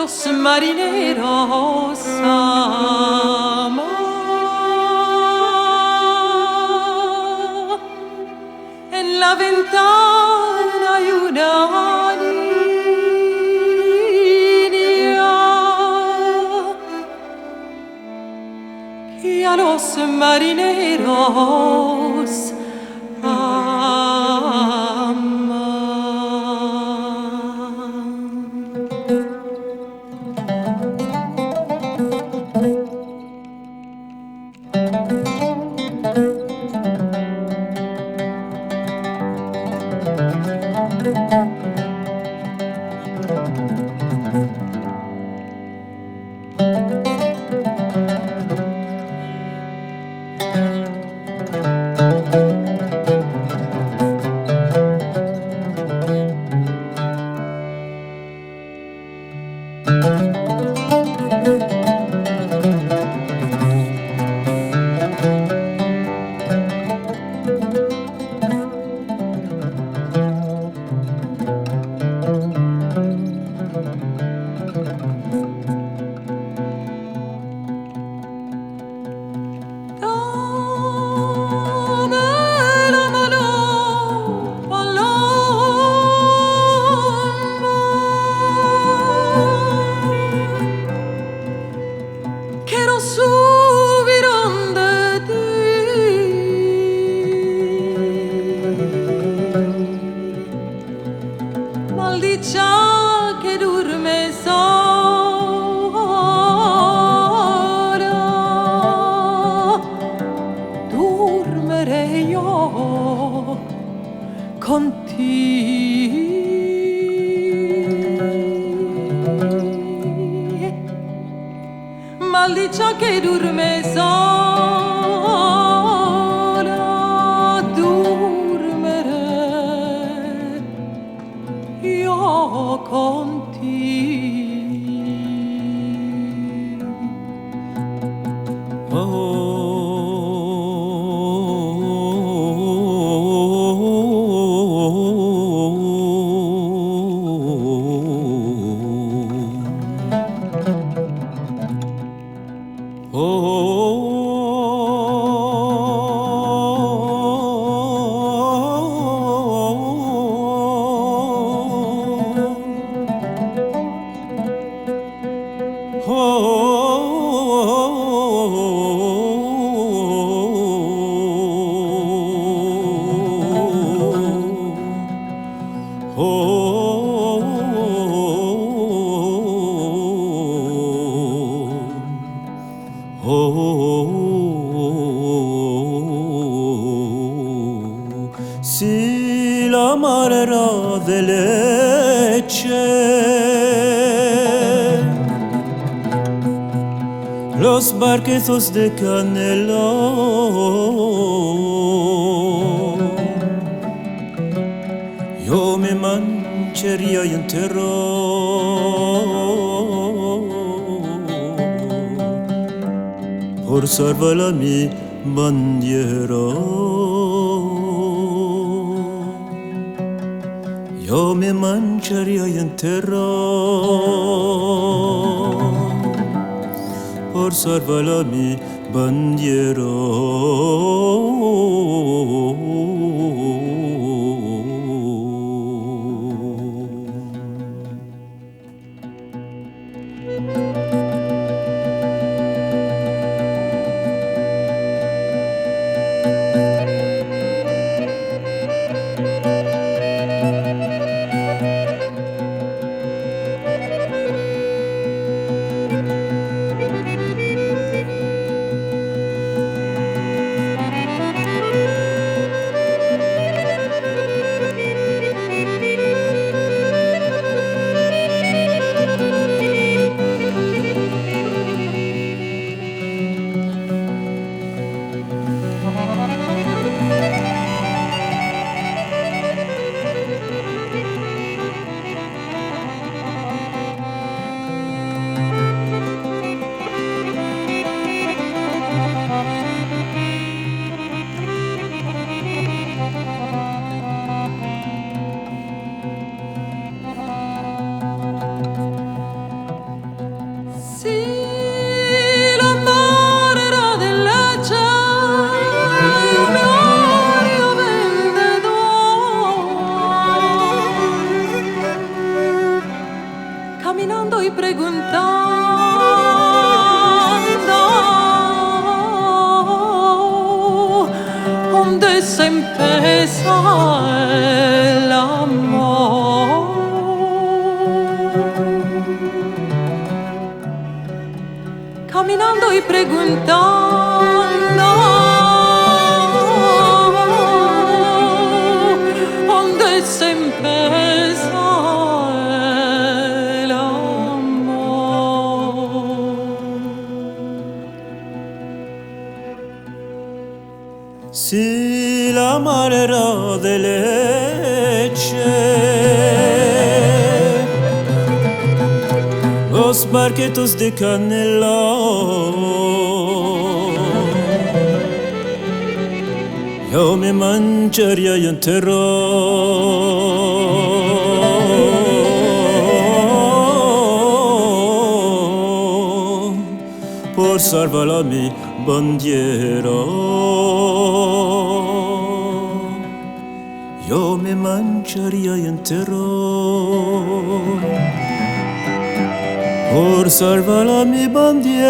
los marineros ama. En la ventana hay una niña que a los marineros que duerme sola, dormiré yo contigo. Maldicha que duerme sola, dormiré yo contigo. Si la mare de leche, los barquetos de canela, yo me mancharía entero por salvar a mi bandiera. Yo me mancharía entero por salvar a mi bandiera. pesa el amor. Caminando y preguntando dónde se empieza el amor. Si la marea de leche, los barquetos de canela, yo me mancharía entero por salvar a mi bandiera. Yo me mancharía entero por salvar a mi bandiera.